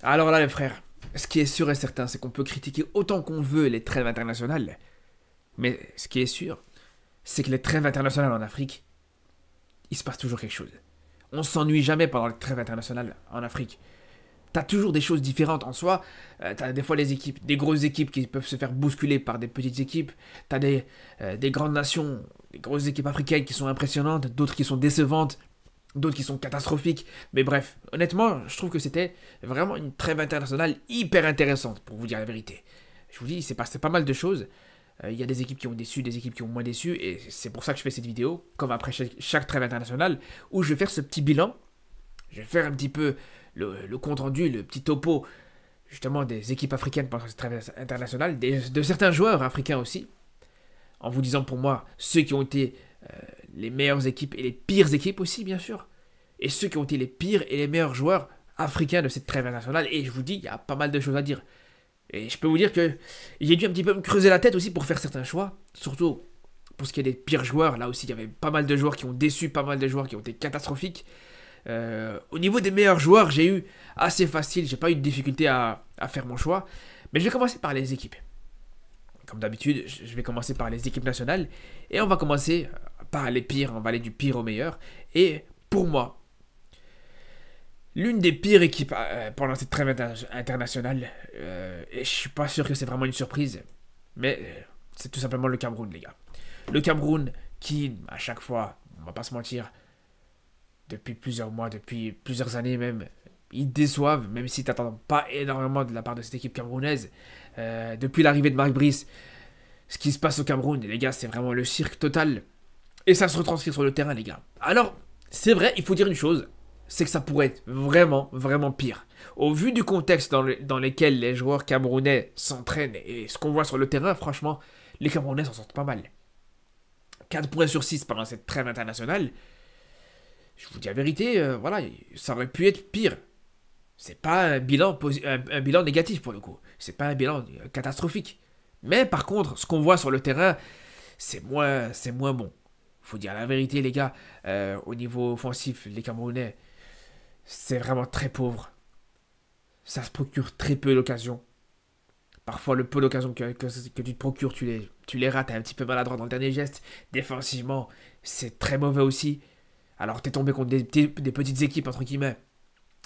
Alors là, les frères, ce qui est sûr et certain, c'est qu'on peut critiquer autant qu'on veut les trêves internationales, mais ce qui est sûr, c'est que les trêves internationales en Afrique, il se passe toujours quelque chose. On s'ennuie jamais pendant les trêves internationales en Afrique. T'as toujours des choses différentes en soi. T'as des fois les équipes, des grosses équipes qui peuvent se faire bousculer par des petites équipes. T'as des grandes nations, des grosses équipes africaines qui sont impressionnantes, d'autres qui sont décevantes, d'autres qui sont catastrophiques. Mais bref, honnêtement, je trouve que c'était vraiment une trêve internationale hyper intéressante, pour vous dire la vérité. Je vous dis, il s'est passé pas mal de choses. Il y a des équipes qui ont déçu, des équipes qui ont moins déçu, et c'est pour ça que je fais cette vidéo, comme après chaque trêve internationale, où je vais faire ce petit bilan. Je vais faire un petit peu le compte rendu, le petit topo, justement, des équipes africaines pendant cette trêve internationale, de certains joueurs africains aussi, en vous disant pour moi ceux qui ont été les meilleures équipes et les pires équipes aussi, bien sûr, et ceux qui ont été les pires et les meilleurs joueurs africains de cette trêve internationale, et je vous dis, il y a pas mal de choses à dire. Et je peux vous dire que j'ai dû un petit peu me creuser la tête aussi pour faire certains choix, surtout pour ce qui est des pires joueurs. Là aussi, il y avait pas mal de joueurs qui ont déçu, pas mal de joueurs qui ont été catastrophiques. Au niveau des meilleurs joueurs, j'ai eu assez facile, j'ai pas eu de difficulté à faire mon choix. Mais je vais commencer par les équipes. Comme d'habitude, je vais commencer par les équipes nationales. Et on va commencer par les pires, on va aller du pire au meilleur. Et pour moi, l'une des pires équipes pendant cette trêve internationale, et je suis pas sûr que c'est vraiment une surprise, mais c'est tout simplement le Cameroun, les gars. Le Cameroun qui, à chaque fois, on va pas se mentir, depuis plusieurs mois, depuis plusieurs années même, ils déçoivent, même si tu n'attends pas énormément de la part de cette équipe camerounaise. Depuis l'arrivée de Marc Brice, ce qui se passe au Cameroun, les gars, c'est vraiment le cirque total. Et ça se retranscrit sur le terrain, les gars. Alors, c'est vrai, il faut dire une chose, c'est que ça pourrait être vraiment, vraiment pire. Au vu du contexte dans lequel les joueurs camerounais s'entraînent et ce qu'on voit sur le terrain, franchement, les Camerounais s'en sortent pas mal. 4 points sur 6 pendant cette trêve internationale. Je vous dis la vérité, voilà, ça aurait pu être pire. C'est pas un bilan négatif pour le coup. C'est pas un bilan catastrophique. Mais par contre, ce qu'on voit sur le terrain, c'est moins bon. Faut dire la vérité, les gars. Au niveau offensif, les Camerounais, c'est vraiment très pauvre. Ça se procure très peu d'occasions. Parfois, le peu d'occasions que tu te procures, tu les rates, t'es un petit peu maladroit dans le dernier geste. Défensivement, c'est très mauvais aussi. Alors, t'es tombé contre des petites équipes, entre guillemets,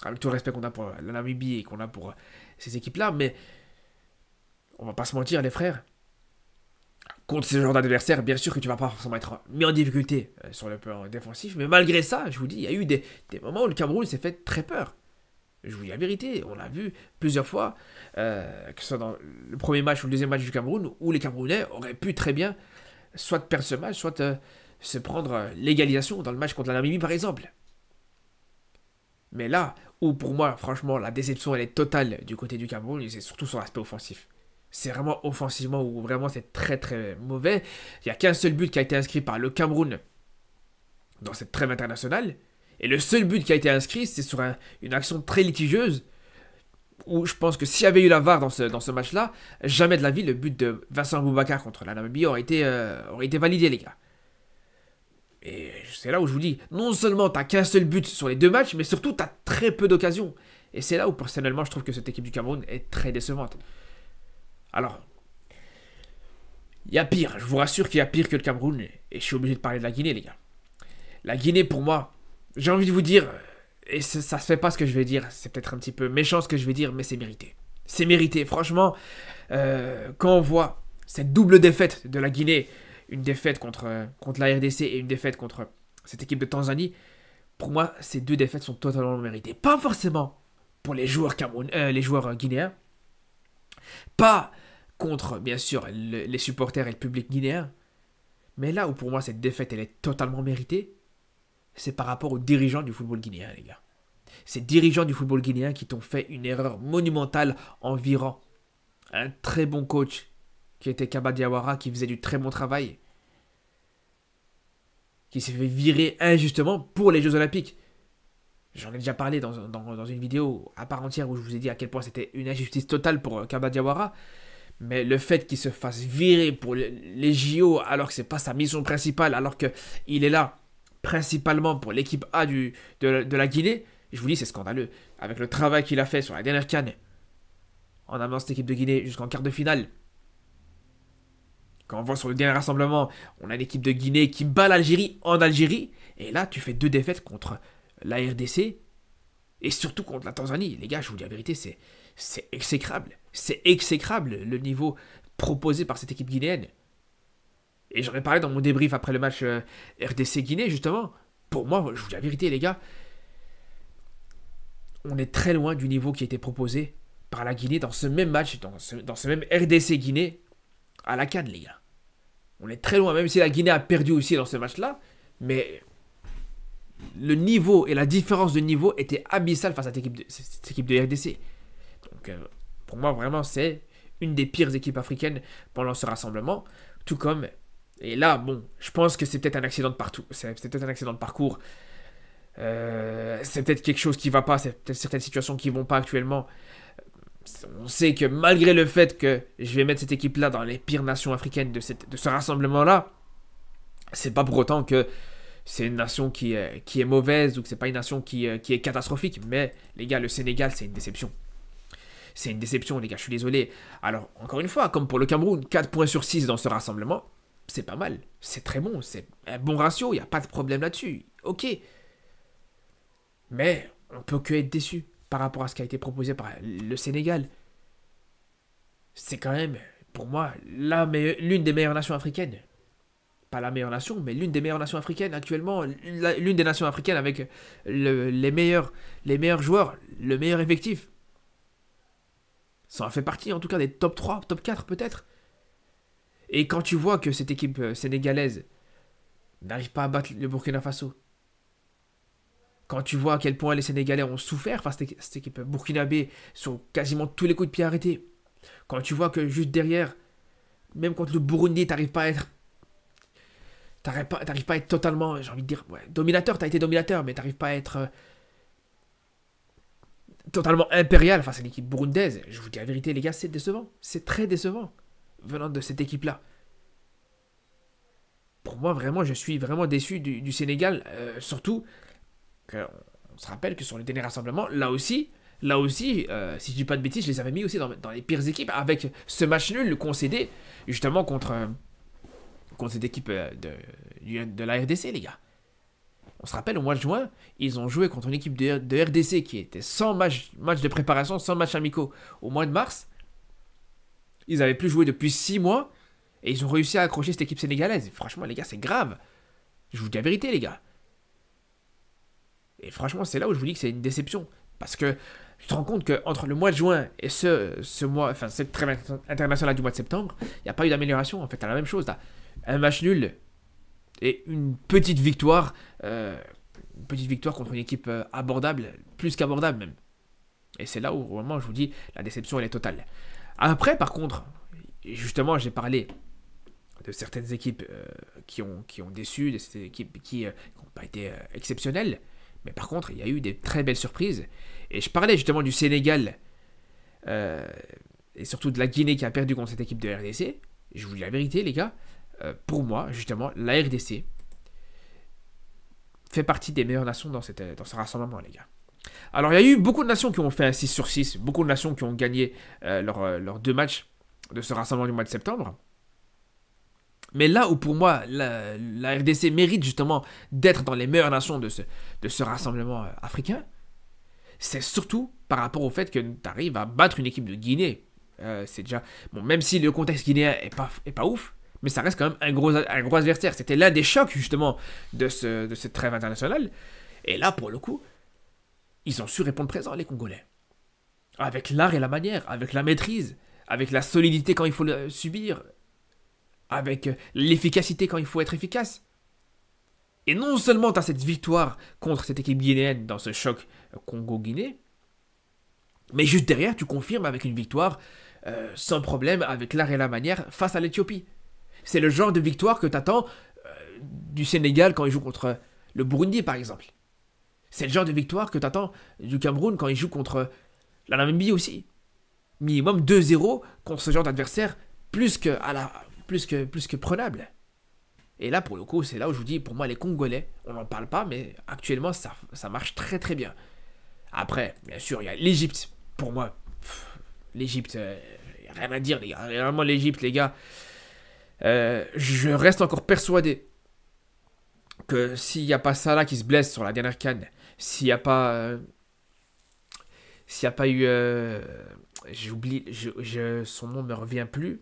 avec tout le respect qu'on a pour la Namibie et qu'on a pour ces équipes-là, mais on va pas se mentir, les frères. Contre ce genre d'adversaire, bien sûr que tu vas pas forcément être mis en difficulté sur le plan défensif, mais malgré ça, je vous dis, il y a eu des moments où le Cameroun s'est fait très peur. Je vous dis la vérité, on l'a vu plusieurs fois, que ce soit dans le premier match ou le deuxième match du Cameroun, où les Camerounais auraient pu très bien soit perdre ce match, soit se prendre l'égalisation dans le match contre la Namibie par exemple. Mais là, où pour moi, franchement, la déception elle est totale du côté du Cameroun, et c'est surtout sur l'aspect offensif. C'est vraiment offensivement où vraiment c'est très très mauvais. Il n'y a qu'un seul but qui a été inscrit par le Cameroun dans cette trêve internationale. Et le seul but qui a été inscrit, c'est sur une action très litigieuse, où je pense que s'il y avait eu la VAR dans ce match-là, jamais de la vie, le but de Vincent Aboubakar contre la Namibie aurait été validé, les gars. Et c'est là où je vous dis, non seulement t'as qu'un seul but sur les deux matchs, mais surtout t'as très peu d'occasions. Et c'est là où personnellement je trouve que cette équipe du Cameroun est très décevante. Alors, il y a pire, je vous rassure qu'il y a pire que le Cameroun, et je suis obligé de parler de la Guinée, les gars. La Guinée, pour moi, j'ai envie de vous dire, et ça se fait pas ce que je vais dire, c'est peut-être un petit peu méchant ce que je vais dire, mais c'est mérité. C'est mérité, franchement, quand on voit cette double défaite de la Guinée, une défaite contre la RDC et une défaite contre cette équipe de Tanzanie, pour moi, ces deux défaites sont totalement méritées. Pas forcément pour les joueurs guinéens, pas contre, bien sûr, les supporters et le public guinéen, mais là où pour moi cette défaite elle est totalement méritée, c'est par rapport aux dirigeants du football guinéen, les gars. Ces dirigeants du football guinéen qui t'ont fait une erreur monumentale en virant un très bon coach qui était Kaba Diawara, qui faisait du très bon travail, qui s'est fait virer injustement pour les Jeux Olympiques. J'en ai déjà parlé dans une vidéo à part entière où je vous ai dit à quel point c'était une injustice totale pour Kaba Diawara. Mais le fait qu'il se fasse virer pour les JO alors que c'est pas sa mission principale, alors qu'il est là principalement pour l'équipe A de la Guinée, Je vous dis, c'est scandaleux. Avec le travail qu'il a fait sur la dernière CAN, en amenant cette équipe de Guinée jusqu'en quart de finale. Quand on voit sur le dernier rassemblement, on a l'équipe de Guinée qui bat l'Algérie en Algérie. Et là, tu fais 2 défaites contre la RDC et surtout contre la Tanzanie. Les gars, je vous dis la vérité, c'est exécrable. C'est exécrable le niveau proposé par cette équipe guinéenne. Et j'en ai parlé dans mon débrief après le match RDC-Guinée, justement. Pour moi, je vous dis la vérité, les gars, on est très loin du niveau qui a été proposé par la Guinée dans ce même match, dans ce même RDC-Guinée à la CAN, les gars. On est très loin, même si la Guinée a perdu aussi dans ce match-là, mais le niveau et la différence de niveau était abyssale face à cette équipe de RDC. Donc, pour moi, vraiment, c'est une des pires équipes africaines pendant ce rassemblement, tout comme... Et là, bon, je pense que c'est peut-être un accident de partout. C'est peut-être un accident de parcours. C'est peut-être quelque chose qui ne va pas. C'est peut-être certaines situations qui ne vont pas actuellement. On sait que malgré le fait que je vais mettre cette équipe-là dans les pires nations africaines de ce rassemblement-là, c'est pas pour autant que c'est une nation qui est mauvaise ou que c'est pas une nation qui est catastrophique. Mais les gars, le Sénégal, c'est une déception. C'est une déception, les gars, je suis désolé. Alors, encore une fois, comme pour le Cameroun, 4 points sur 6 dans ce rassemblement, c'est pas mal. C'est très bon, c'est un bon ratio, il n'y a pas de problème là-dessus. Ok. Mais on peut que être déçu par rapport à ce qui a été proposé par le Sénégal. C'est quand même, pour moi, l'une des meilleures nations africaines. Pas la meilleure nation, mais l'une des meilleures nations africaines actuellement. L'une des nations africaines avec les meilleurs joueurs, le meilleur effectif. Ça en fait partie en tout cas des top 3, top 4 peut-être. Et quand tu vois que cette équipe sénégalaise n'arrive pas à battre le Burkina Faso, quand tu vois à quel point les Sénégalais ont souffert face à cette équipe burkinabé sur quasiment tous les coups de pied arrêtés, quand tu vois que juste derrière, même contre le Burundi, t'arrives pas à être totalement, j'ai envie de dire, ouais, dominateur, t'as été dominateur, mais t'arrives pas à être totalement impérial face à l'équipe burundaise. Je vous dis la vérité, les gars, c'est décevant. C'est très décevant venant de cette équipe-là. Pour moi, vraiment, je suis vraiment déçu du Sénégal. Surtout qu'on se rappelle que sur le dernier rassemblement, là aussi, si je dis pas de bêtises, je les avais mis aussi dans les pires équipes avec ce match nul concédé justement contre cette équipe de la RDC, les gars. On se rappelle, au mois de juin, ils ont joué contre une équipe de RDC qui était sans match de préparation, sans match amicaux. Au mois de mars, ils n'avaient plus joué depuis 6 mois et ils ont réussi à accrocher cette équipe sénégalaise. Et franchement, les gars, c'est grave. Je vous dis la vérité, les gars. Et franchement, c'est là où je vous dis que c'est une déception. Parce que tu te rends compte qu'entre le mois de juin et ce mois, enfin, cette trêve internationale du mois de septembre, il n'y a pas eu d'amélioration. En fait, t'as la même chose. T'as un match nul et une petite victoire. Contre une équipe abordable, plus qu'abordable même. Et c'est là où vraiment je vous dis la déception elle est totale. Après par contre, justement j'ai parlé de certaines équipes qui ont déçu, de ces équipes qui n'ont pas été exceptionnelles, mais par contre il y a eu des très belles surprises. Et je parlais justement du Sénégal et surtout de la Guinée qui a perdu contre cette équipe de RDC. Je vous dis la vérité les gars, pour moi justement la RDC fait partie des meilleures nations dans ce rassemblement, les gars. Alors, il y a eu beaucoup de nations qui ont fait un 6 sur 6, beaucoup de nations qui ont gagné leurs 2 matchs de ce rassemblement du mois de septembre. Mais là où, pour moi, la RDC mérite justement d'être dans les meilleures nations de ce rassemblement africain, c'est surtout par rapport au fait que tu arrives à battre une équipe de Guinée. C'est déjà... Bon, même si le contexte guinéen est pas ouf, mais ça reste quand même un gros adversaire. C'était l'un des chocs, justement, de cette trêve internationale. Et là, pour le coup, ils ont su répondre présent, les Congolais. Avec l'art et la manière, avec la maîtrise, avec la solidité quand il faut le subir, avec l'efficacité quand il faut être efficace. Et non seulement tu as cette victoire contre cette équipe guinéenne dans ce choc Congo-Guinée, mais juste derrière, tu confirmes avec une victoire sans problème, avec l'art et la manière, face à l'Éthiopie. C'est le genre de victoire que tu attends du Sénégal quand il joue contre le Burundi, par exemple. C'est le genre de victoire que tu attends du Cameroun quand il joue contre la Namibie aussi. Minimum 2-0 contre ce genre d'adversaire, plus que prenable. Et là, pour le coup, c'est là où je vous dis, pour moi, les Congolais, on n'en parle pas, mais actuellement, ça marche très très bien. Après, bien sûr, il y a l'Égypte. Pour moi, l'Égypte, rien à dire, les gars. Réellement, l'Égypte, les gars. Je reste encore persuadé que s'il n'y a pas Salah qui se blesse sur la dernière CAN, s'il n'y a pas... s'il n'y a pas eu... j'oublie, son nom ne me revient plus.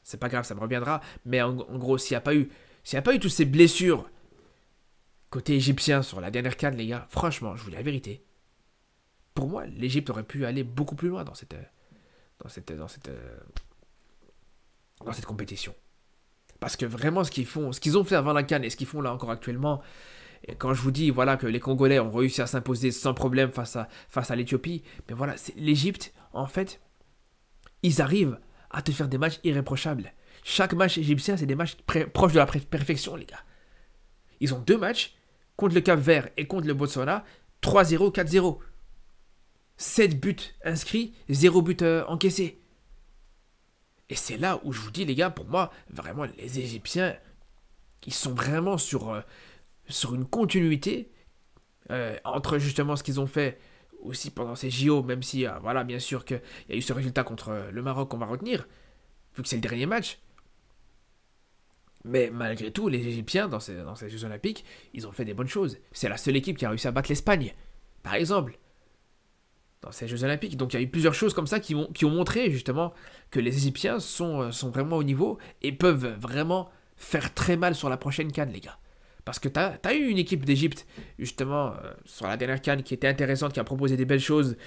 C'est pas grave, ça me reviendra. Mais en gros, s'il n'y a pas eu toutes ces blessures côté égyptien sur la dernière CAN, les gars, franchement, je vous dis la vérité. Pour moi, l'Égypte aurait pu aller beaucoup plus loin dans cette compétition. Parce que vraiment, ce qu'ils ont fait avant la CAN et ce qu'ils font là encore actuellement, et quand je vous dis voilà, que les Congolais ont réussi à s'imposer sans problème face à l'Éthiopie, mais voilà, l'Égypte, en fait, ils arrivent à te faire des matchs irréprochables. Chaque match égyptien, c'est des matchs proches de la perfection, les gars. Ils ont 2 matchs, contre le Cap-Vert et contre le Botswana, 3-0, 4-0. 7 buts inscrits, 0 but encaissé. Et c'est là où je vous dis, les gars, pour moi, vraiment, les Égyptiens, ils sont vraiment sur une continuité entre justement ce qu'ils ont fait aussi pendant ces JO, même si, voilà, bien sûr qu'il y a eu ce résultat contre le Maroc qu'on va retenir, vu que c'est le dernier match. Mais malgré tout, les Égyptiens, dans ces Jeux Olympiques, ils ont fait des bonnes choses. C'est la seule équipe qui a réussi à battre l'Espagne, par exemple, dans ces Jeux Olympiques. Donc il y a eu plusieurs choses comme ça qui ont montré justement que les Égyptiens sont vraiment au niveau et peuvent vraiment faire très mal sur la prochaine CAN, les gars. Parce que t'as eu une équipe d'Égypte, justement, sur la dernière CAN qui était intéressante, qui a proposé des belles choses,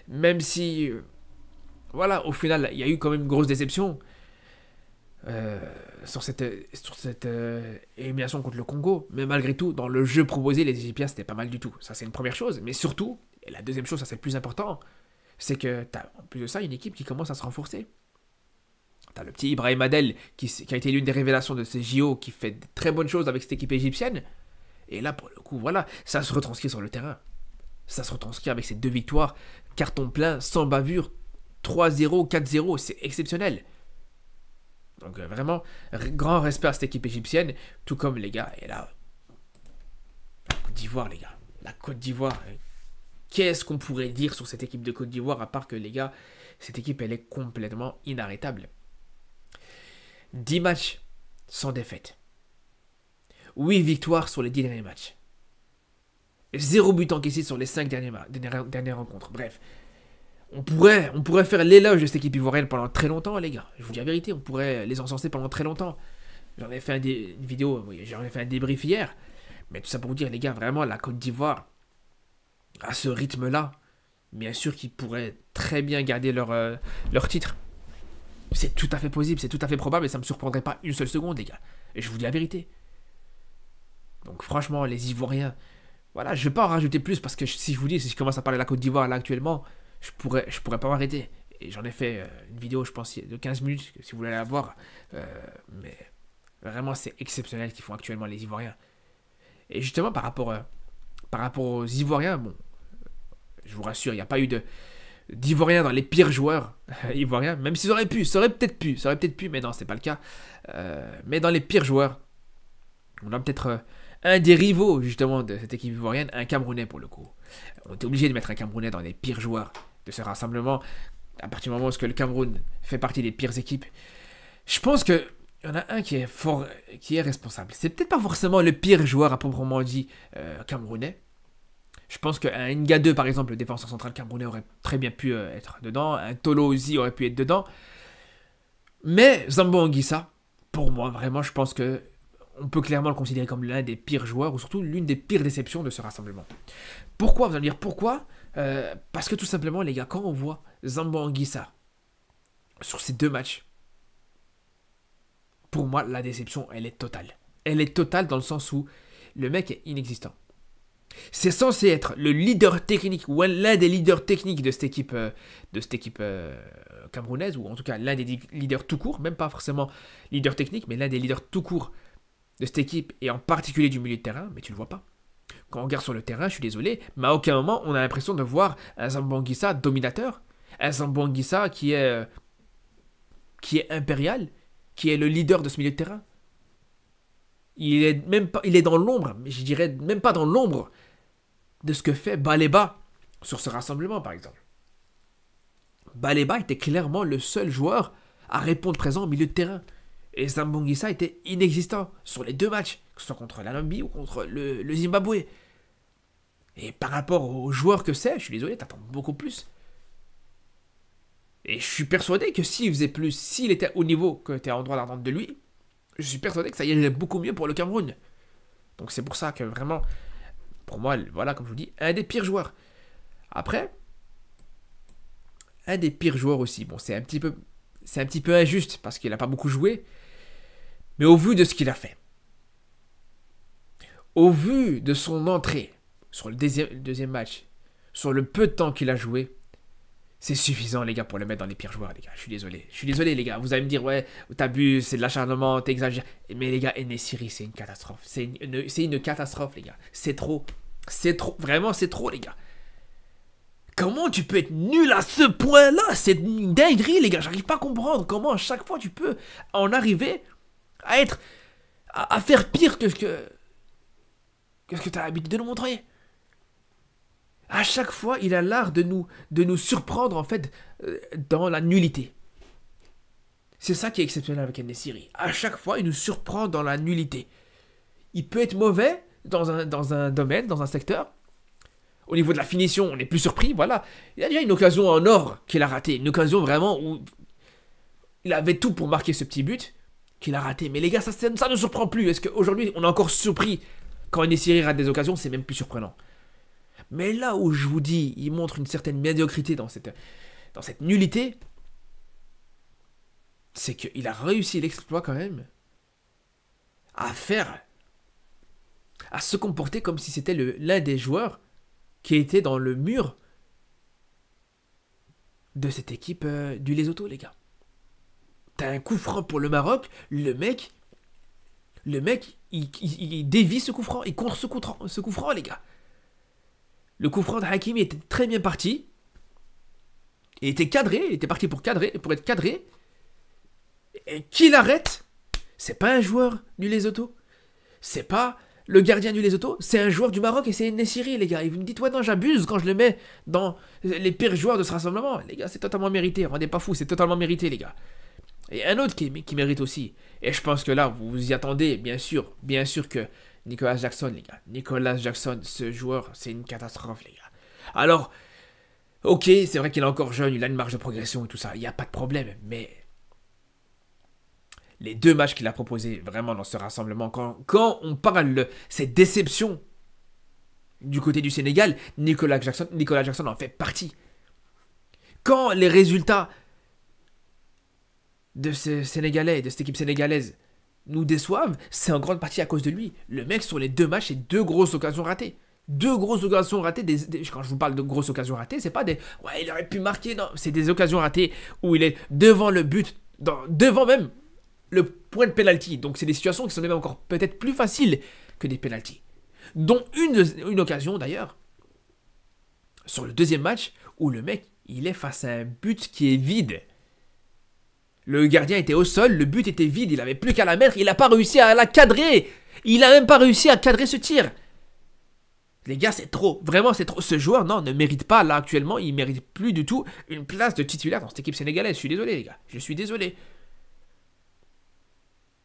même si, voilà, au final, il y a eu quand même une grosse déception sur cette élimination contre le Congo. Mais malgré tout, dans le jeu proposé, les Égyptiens, c'était pas mal du tout. Ça, c'est une première chose. Mais surtout, et la deuxième chose, ça c'est le plus important, c'est que t'as, en plus de ça, une équipe qui commence à se renforcer. T'as le petit Ibrahim Adel qui a été l'une des révélations de ces JO, qui fait de très bonnes choses avec cette équipe égyptienne. Et là, pour le coup, voilà, ça se retranscrit sur le terrain. Ça se retranscrit avec ces 2 victoires, carton plein, sans bavure, 3-0, 4-0, c'est exceptionnel. Donc vraiment, grand respect à cette équipe égyptienne, tout comme les gars, et là, la Côte d'Ivoire, les gars, la Côte d'Ivoire, qu'est-ce qu'on pourrait dire sur cette équipe de Côte d'Ivoire, à part que les gars, cette équipe, elle est complètement inarrêtable. 10 matchs sans défaite. 8 victoires sur les 10 derniers matchs. 0 but encaissé sur les 5 dernières rencontres. Bref, on pourrait faire l'éloge de cette équipe ivoirienne pendant très longtemps, les gars. Je vous dis la vérité, on pourrait les encenser pendant très longtemps. J'en ai fait une vidéo, j'en ai fait un débrief hier. Mais tout ça pour vous dire, les gars, vraiment, la Côte d'Ivoire, à ce rythme-là, bien sûr qu'ils pourraient très bien garder leur titre. C'est tout à fait possible, c'est tout à fait probable et ça ne me surprendrait pas une seule seconde, les gars. Et je vous dis la vérité. Donc franchement, les Ivoiriens, voilà, je ne vais pas en rajouter plus parce que si je commence à parler de la Côte d'Ivoire là actuellement, je pourrais pas m'arrêter. Et j'en ai fait une vidéo, je pense, de 15 minutes, si vous voulez la voir. Mais vraiment, c'est exceptionnel ce qu'ils font actuellement les Ivoiriens. Et justement, par rapport aux Ivoiriens, bon, je vous rassure, il n'y a pas eu d'Ivoiriens dans les pires joueurs ivoiriens, même s'ils auraient pu, ça aurait peut-être pu, mais non, c'est pas le cas. Mais dans les pires joueurs, on a peut-être un des rivaux justement de cette équipe ivoirienne, un Camerounais pour le coup. On était obligé de mettre un Camerounais dans les pires joueurs de ce rassemblement, à partir du moment où le Cameroun fait partie des pires équipes. Je pense que il y en a un qui est responsable. C'est peut-être pas forcément le pire joueur à proprement dit camerounais. Je pense qu'un Nga 2, par exemple, le défenseur central camerounais aurait très bien pu être dedans. Un Tolo aussi aurait pu être dedans. Mais Zambo Anguissa, pour moi, vraiment, je pense que on peut clairement le considérer comme l'un des pires joueurs, ou surtout l'une des pires déceptions de ce rassemblement. Pourquoi? Vous allez me dire pourquoi? Parce que tout simplement, les gars, quand on voit Zambo Anguissa sur ces 2 matchs, pour moi, la déception, elle est totale. Elle est totale dans le sens où le mec est inexistant. C'est censé être le leader technique, ou l'un des leaders techniques de cette équipe camerounaise, ou en tout cas l'un des leaders tout court, même pas forcément leader technique, mais l'un des leaders tout court de cette équipe, et en particulier du milieu de terrain, mais tu le vois pas. Quand on regarde sur le terrain, je suis désolé, mais à aucun moment on a l'impression de voir un Zambo Anguissa dominateur, un Zambo Anguissa qui est impérial, qui est le leader de ce milieu de terrain. Il est dans l'ombre, mais je dirais même pas dans l'ombre de ce que fait Baleba sur ce rassemblement, par exemple. Baleba était clairement le seul joueur à répondre présent au milieu de terrain. Et Zambangisa était inexistant sur les deux matchs, que ce soit contre la Namibie ou contre le Zimbabwe. Et par rapport aux joueurs que c'est, je suis désolé, t'attends beaucoup plus. Et je suis persuadé que s'il faisait plus, s'il était au niveau que tu es en droit d'attendre de lui, je suis persuadé que ça irait beaucoup mieux pour le Cameroun. Donc c'est pour ça que vraiment, pour moi, voilà, comme je vous dis, un des pires joueurs. Après, un des pires joueurs aussi. Bon, c'est un petit peu injuste parce qu'il n'a pas beaucoup joué. Mais au vu de ce qu'il a fait, au vu de son entrée sur le deuxième match, sur le peu de temps qu'il a joué, c'est suffisant, les gars, pour le mettre dans les pires joueurs, les gars. Je suis désolé. Je suis désolé, les gars. Vous allez me dire, ouais, t'abuses, c'est de l'acharnement, t'exagères. Mais les gars, En-Nesyri, c'est une catastrophe. C'est une catastrophe, les gars. C'est trop. C'est trop. Vraiment, c'est trop, les gars. Comment tu peux être nul à ce point-là? C'est une dinguerie, les gars. J'arrive pas à comprendre comment à chaque fois tu peux en arriver à être... à faire pire que ce que tu as l'habitude de nous montrer. À chaque fois, il a l'art de nous surprendre, en fait, dans la nullité. C'est ça qui est exceptionnel avec En-Nesyri. À chaque fois, il nous surprend dans la nullité. Il peut être mauvais dans un domaine, dans un secteur. Au niveau de la finition, on est plus surpris, voilà. Il y a déjà une occasion en or qu'il a raté. Une occasion vraiment où il avait tout pour marquer ce petit but qu'il a raté. Mais les gars, ça ne surprend plus. Est-ce qu'aujourd'hui, on est encore surpris quand En-Nesyri rate des occasions? C'est même plus surprenant. Mais là où je vous dis, il montre une certaine médiocrité dans cette nullité, c'est qu'il a réussi l'exploit quand même à se comporter comme si c'était l'un des joueurs qui était dans le mur de cette équipe du Lesotho, les gars. T'as un coup franc pour le Maroc, le mec, il dévie ce coup franc, il contre ce coup franc, les gars. Le coup franc de Hakimi était très bien parti. Il était cadré, il était parti pour être cadré. Et qui l'arrête? C'est pas un joueur du Lesotho. C'est pas le gardien du Lesotho, c'est un joueur du Maroc et c'est En-Nesyri, les gars. Et vous me dites, ouais, non, j'abuse quand je le mets dans les pires joueurs de ce rassemblement. Les gars, c'est totalement mérité. Rendez pas fou, c'est totalement mérité, les gars. Et un autre qui mérite aussi. Et je pense que là, vous vous y attendez, bien sûr que Nicolas Jackson, les gars. Nicolas Jackson, ce joueur, c'est une catastrophe, les gars. Alors, ok, c'est vrai qu'il est encore jeune, il a une marge de progression et tout ça, il n'y a pas de problème, mais les deux matchs qu'il a proposés vraiment dans ce rassemblement, quand on parle de cette déception du côté du Sénégal, Nicolas Jackson en fait partie. Quand les résultats de ce Sénégalais, de cette équipe sénégalaise, nous déçoivent, c'est en grande partie à cause de lui. Le mec, sur les deux matchs, c'est deux grosses occasions ratées. Deux grosses occasions ratées. Quand je vous parle de grosses occasions ratées, c'est pas des... Ouais, il aurait pu marquer, non. C'est des occasions ratées où il est devant le but, devant même le point de pénalty. Donc c'est des situations qui sont même encore peut-être plus faciles que des pénaltys. Dont une occasion, d'ailleurs, sur le deuxième match, où le mec, il est face à un but qui est vide. Le gardien était au sol, le but était vide, il n'avait plus qu'à la mettre, il n'a pas réussi à la cadrer. Il n'a même pas réussi à cadrer ce tir. Les gars, c'est trop. Vraiment, c'est trop. Ce joueur, non, ne mérite pas, là, actuellement, il ne mérite plus du tout une place de titulaire dans cette équipe sénégalaise. Je suis désolé, les gars. Je suis désolé.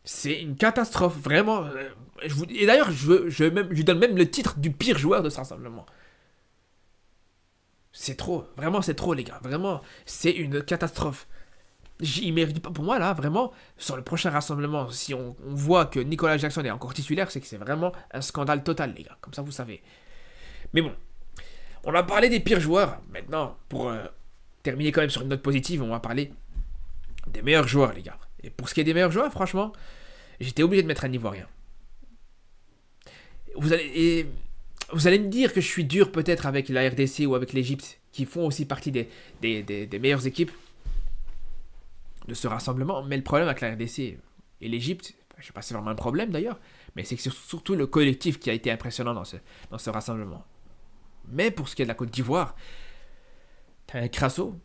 C'est une catastrophe, vraiment. Et d'ailleurs, je lui donne même le titre du pire joueur de ce rassemblement. C'est trop. Vraiment, c'est trop, les gars. Vraiment, c'est une catastrophe. Il mérite pas, pour moi, là, vraiment, sur le prochain rassemblement, si on voit que Nicolas Jackson est encore titulaire, c'est que c'est vraiment un scandale total, les gars. Comme ça, vous savez. Mais bon, on a parlé des pires joueurs. Maintenant, pour terminer quand même sur une note positive, on va parler des meilleurs joueurs, les gars. Et pour ce qui est des meilleurs joueurs, franchement, j'étais obligé de mettre un Ivoirien. Vous allez me dire que je suis dur peut-être avec la RDC ou avec l'Égypte, qui font aussi partie des meilleures équipes de ce rassemblement. Mais le problème avec la RDC et l'Égypte, je ne sais pas si c'est vraiment un problème d'ailleurs, mais c'est que c'est surtout le collectif qui a été impressionnant dans ce rassemblement. Mais pour ce qui est de la Côte d'Ivoire, t'as un Crasso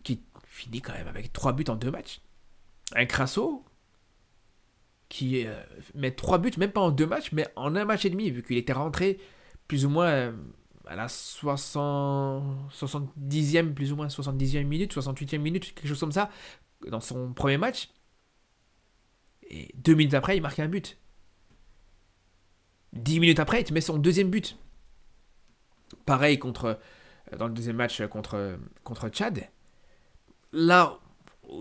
qui finit quand même avec 3 buts en 2 matchs. Un Crasso qui met 3 buts, même pas en 2 matchs, mais en 1 match et demi, vu qu'il était rentré plus ou moins à la 70e, plus ou moins 70e minute, 68e minute, quelque chose comme ça, dans son premier match. Et 2 minutes après, il marque un but. 10 minutes après, il te met son deuxième but. Pareil dans le deuxième match contre Tchad. Là,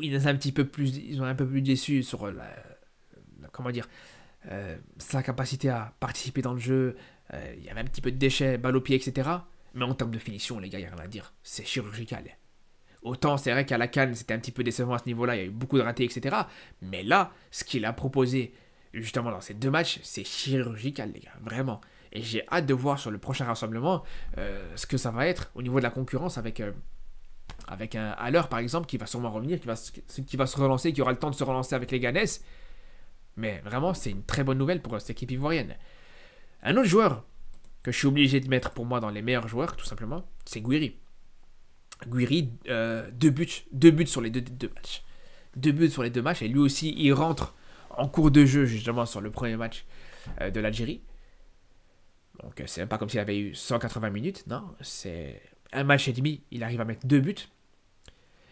ils ont un peu plus déçu sur comment dire, sa capacité à participer dans le jeu. Il y avait un petit peu de déchets, balle au pied, etc. Mais en termes de finition, les gars, il n'y a rien à dire. C'est chirurgical. Autant, c'est vrai qu'à la CAN, c'était un petit peu décevant à ce niveau-là. Il y a eu beaucoup de ratés, etc. Mais là, ce qu'il a proposé, justement, dans ces 2 matchs, c'est chirurgical, les gars. Vraiment. Et j'ai hâte de voir sur le prochain rassemblement ce que ça va être au niveau de la concurrence avec un Haller, par exemple, qui va sûrement revenir, qui va se relancer, qui aura le temps de se relancer avec les Ganes. Mais vraiment, c'est une très bonne nouvelle pour cette équipe ivoirienne. Un autre joueur que je suis obligé de mettre pour moi dans les meilleurs joueurs, tout simplement, c'est Gouiri. Gouiri, 2 buts sur les deux matchs. 2 buts sur les 2 matchs, et lui aussi, il rentre en cours de jeu, justement, sur le premier match de l'Algérie. Donc, c'est même pas comme s'il avait eu 180 minutes, non, c'est un match et demi, il arrive à mettre 2 buts.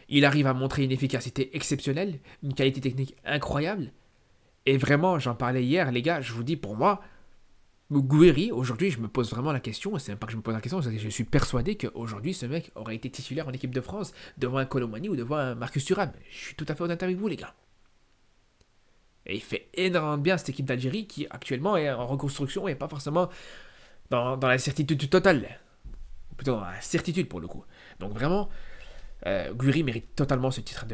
Il arrive à montrer une efficacité exceptionnelle, une qualité technique incroyable. Et vraiment, j'en parlais hier, les gars, je vous dis, pour moi, Gouiri, aujourd'hui, je me pose vraiment la question, et c'est même pas que je me pose la question, c'est que je suis persuadé qu'aujourd'hui, ce mec aurait été titulaire en équipe de France devant un Colomani ou devant un Marcus Thuram. Je suis tout à fait honnête avec vous, les gars. Et il fait énormément bien cette équipe d'Algérie qui, actuellement, est en reconstruction et pas forcément dans la certitude totale. Plutôt dans la certitude, pour le coup. Donc, vraiment, Gouiri mérite totalement ce titre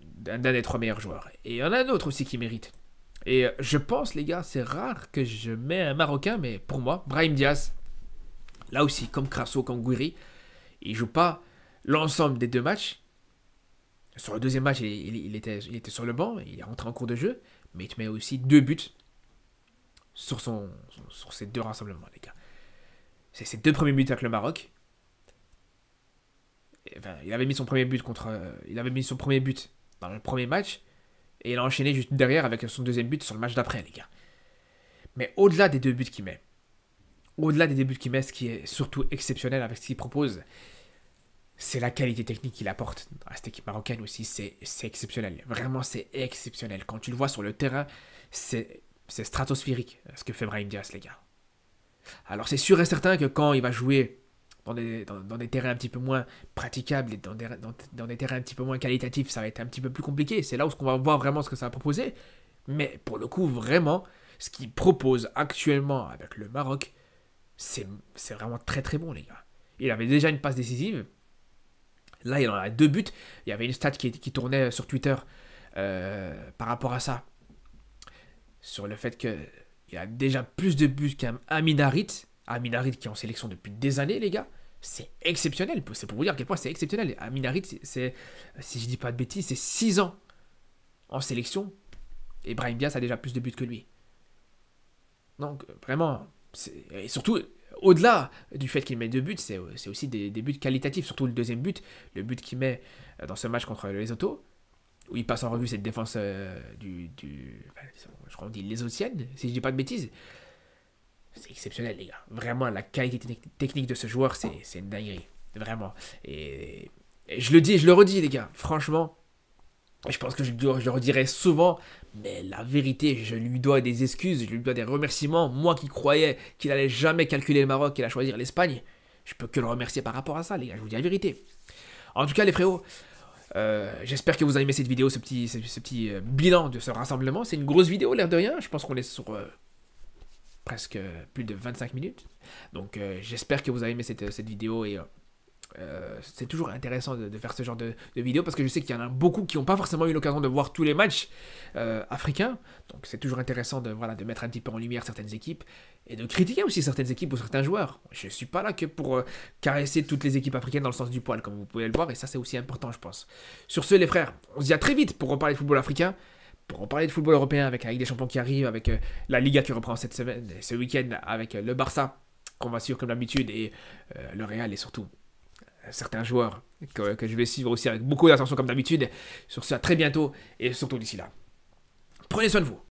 d'un des 3 meilleurs joueurs. Et il y en a un autre aussi qui mérite. Et je pense, les gars, c'est rare que je mets un Marocain, mais pour moi, Brahim Diaz, là aussi, comme Crasso, comme Gouiri, il joue pas l'ensemble des 2 matchs. Sur le deuxième match, il était sur le banc, il est rentré en cours de jeu, mais il te met aussi 2 buts sur ces 2 rassemblements, les gars. C'est ses 2 premiers buts avec le Maroc. Enfin, il avait mis son premier but dans le premier match, et il a enchaîné juste derrière avec son deuxième but sur le match d'après, les gars. Mais au-delà des 2 buts qu'il met, ce qui est surtout exceptionnel avec ce qu'il propose, c'est la qualité technique qu'il apporte à cette équipe marocaine aussi. C'est exceptionnel. Vraiment, c'est exceptionnel. Quand tu le vois sur le terrain, c'est stratosphérique ce que fait Brahim Diaz, les gars. Alors, c'est sûr et certain que quand il va jouer dans des terrains un petit peu moins praticables et dans des terrains un petit peu moins qualitatifs, ça va être un petit peu plus compliqué. C'est là où on va voir vraiment ce que ça va proposer. Mais pour le coup, vraiment, ce qu'il propose actuellement avec le Maroc, c'est vraiment très très bon, les gars. Il avait déjà une passe décisive. Là, il en a 2 buts. Il y avait une stat qui tournait sur Twitter par rapport à ça. Sur le fait qu'il a déjà plus de buts qu'Amin Harit. Amin Harit qui est en sélection depuis des années, les gars. C'est exceptionnel. C'est pour vous dire à quel point c'est exceptionnel. Amin Harit, si je dis pas de bêtises, c'est 6 ans en sélection. Et Brahim Diaz a déjà plus de buts que lui. Donc, vraiment, et surtout, au-delà du fait qu'il met 2 buts, c'est aussi des buts qualitatifs. Surtout le deuxième but, le but qu'il met dans ce match contre le Lesotho, où il passe en revue cette défense je crois qu'on dit lésotienne, si je dis pas de bêtises. C'est exceptionnel, les gars. Vraiment, la qualité technique de ce joueur, c'est une dinguerie. Vraiment. Et je le dis et je le redis, les gars. Franchement, je pense que je le redirai souvent, mais la vérité, je lui dois des excuses, je lui dois des remerciements. Moi qui croyais qu'il allait jamais calculer le Maroc et allait choisir l'Espagne, je peux que le remercier par rapport à ça, les gars. Je vous dis la vérité. En tout cas, les frérots, j'espère que vous avez aimé cette vidéo, ce petit bilan de ce rassemblement. C'est une grosse vidéo, l'air de rien. Je pense qu'on est sur presque plus de 25 minutes. Donc j'espère que vous avez aimé cette vidéo et c'est toujours intéressant de faire ce genre de vidéo parce que je sais qu'il y en a beaucoup qui n'ont pas forcément eu l'occasion de voir tous les matchs africains. Donc c'est toujours intéressant de mettre un petit peu en lumière certaines équipes et de critiquer aussi certaines équipes ou certains joueurs. Je ne suis pas là que pour caresser toutes les équipes africaines dans le sens du poil, comme vous pouvez le voir, et ça c'est aussi important, je pense. Sur ce, les frères, on se dit à très vite pour reparler de football africain, pour reparler de football européen avec la Ligue des Champions qui arrive, avec la Liga qui reprend cette semaine, ce week-end, avec le Barça qu'on va suivre comme d'habitude, et le Real, et surtout certains joueurs que je vais suivre aussi avec beaucoup d'attention comme d'habitude. Sur ce, à très bientôt, et surtout d'ici là, prenez soin de vous.